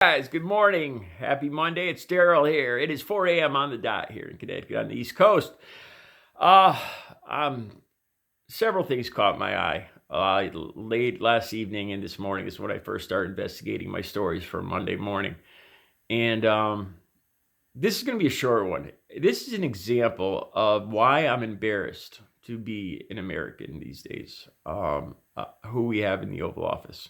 Guys, good morning. Happy Monday. It's Daryl here. It is 4 a.m. on the dot here in Connecticut on the East Coast. Uh, Several things caught my eye. Late last evening and this morning is when I first started investigating my stories for Monday morning. And this is going to be a short one. This is an example of why I'm embarrassed to be an American these days, who we have in the Oval Office.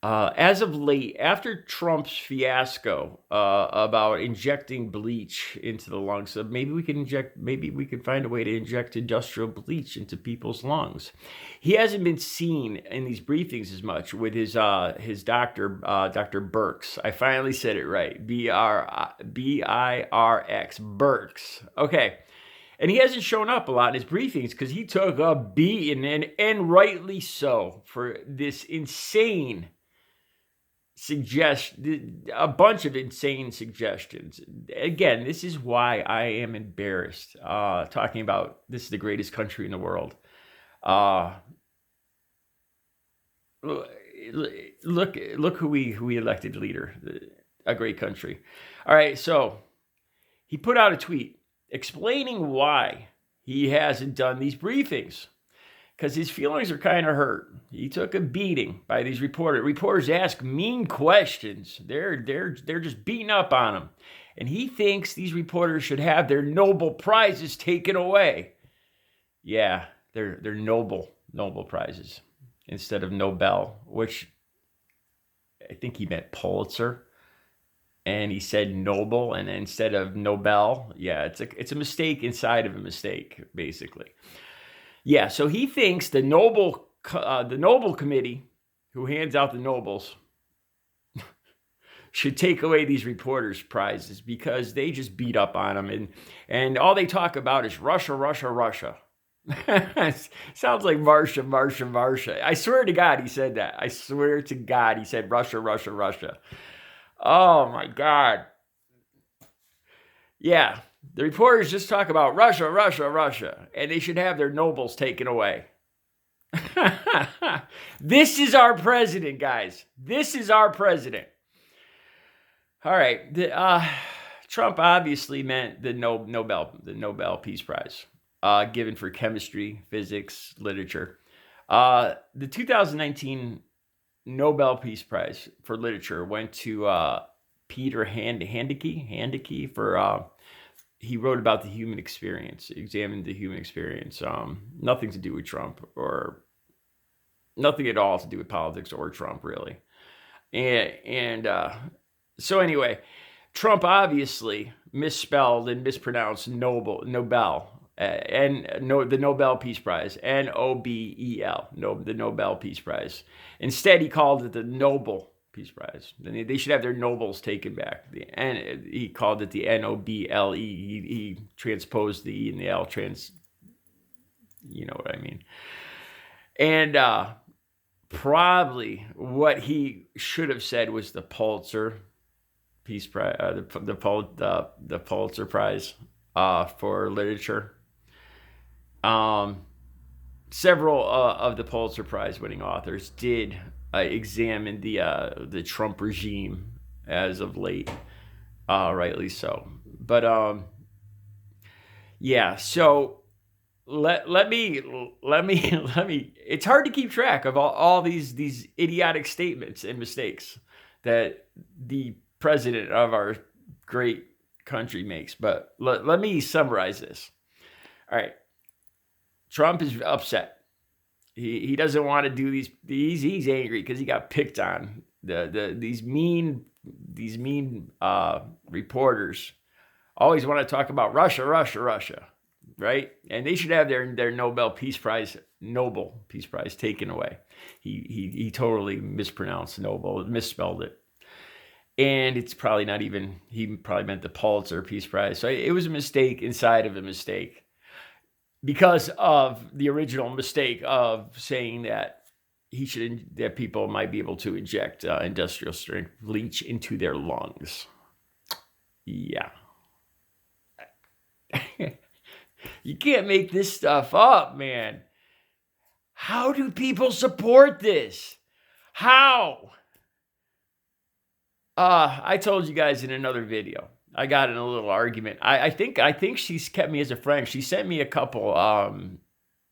As of late, after Trump's fiasco about injecting bleach into the lungs, maybe we can find a way to inject industrial bleach into people's lungs. He hasn't been seen in these briefings as much with his doctor, Dr. Birx. I finally said it right, Birx, Birx. Okay. And he hasn't shown up a lot in his briefings because he took a beating, and rightly so, for this insane a bunch of insane suggestions. Again, this is why I am embarrassed talking about this is the greatest country in the world. Look who we elected leader, a great country. All right, so he put out a tweet explaining why he hasn't done these briefings. Because his feelings are kind of hurt. He took a beating by these reporters. Reporters ask mean questions. They're just beating up on him. And he thinks these reporters should have their Nobel Prizes taken away. Yeah, they're Nobel Prizes instead of Nobel, which I think he meant Pulitzer. And he said Nobel, and instead of Nobel, yeah, it's a mistake inside of a mistake, basically. Yeah, so he thinks the Nobel Committee, who hands out the Nobels, should take away these reporters' prizes because they just beat up on them, and all they talk about is Russia, Russia, Russia. Sounds like Marsha. I swear to God he said that. I swear to God he said Russia, Russia, Russia. Oh my God. Yeah. The reporters just talk about Russia, Russia, Russia, and they should have their Nobels taken away. This is our president, guys. This is our president. All right. Trump obviously meant the Nobel Peace Prize, given for chemistry, physics, literature. The 2019 Nobel Peace Prize for literature went to Peter Handke for. He wrote about the human experience, examined the human experience. Nothing to do with Trump, or nothing at all to do with politics or Trump, really. And so anyway, Trump obviously misspelled and mispronounced Nobel, the Nobel Peace Prize, Nobel, the Nobel Peace Prize. Instead, he called it the Nobel Peace Prize. They should have their Nobels taken back. He called it the Noble. He transposed the E and the L you know what I mean. And probably what he should have said was the Pulitzer Peace Prize, the Pulitzer Prize for literature. Several of the Pulitzer Prize winning authors did examine the Trump regime as of late, rightly so. But yeah. So let me. It's hard to keep track of all these idiotic statements and mistakes that the president of our great country makes. But let me summarize this. All right. Trump is upset. He doesn't want to do these. He's angry because he got picked on. These mean reporters always want to talk about Russia, right? And they should have their Nobel Peace Prize taken away. He totally mispronounced Nobel, misspelled it, and it's probably not even. He probably meant the Pulitzer Peace Prize. So it was a mistake inside of a mistake. Because of the original mistake of saying that that people might be able to inject industrial strength bleach into their lungs. Yeah. You can't make this stuff up, man. How do people support this? How? I told you guys in another video. I got in a little argument. I think she's kept me as a friend. She sent me a couple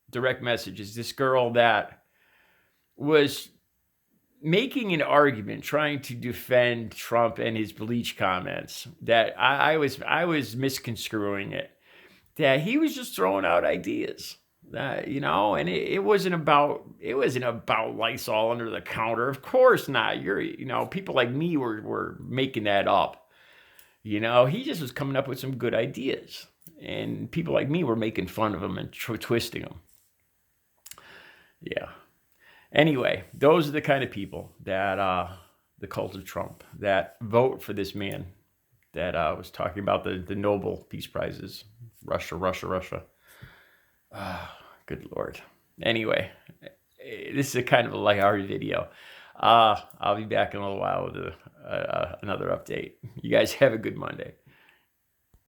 direct messages. This girl that was making an argument, trying to defend Trump and his bleach comments. That I was misconstruing it. That he was just throwing out ideas. And it wasn't about Lysol under the counter. Of course not. People like me were making that up. He just was coming up with some good ideas, and people like me were making fun of him and twisting him. Yeah. Anyway, those are the kind of people that the cult of Trump that vote for this man that was talking about the Nobel Peace Prizes. Russia. Good Lord. Anyway, this is a kind of a lighthearted video. I'll be back in a little while with another update. You guys have a good Monday.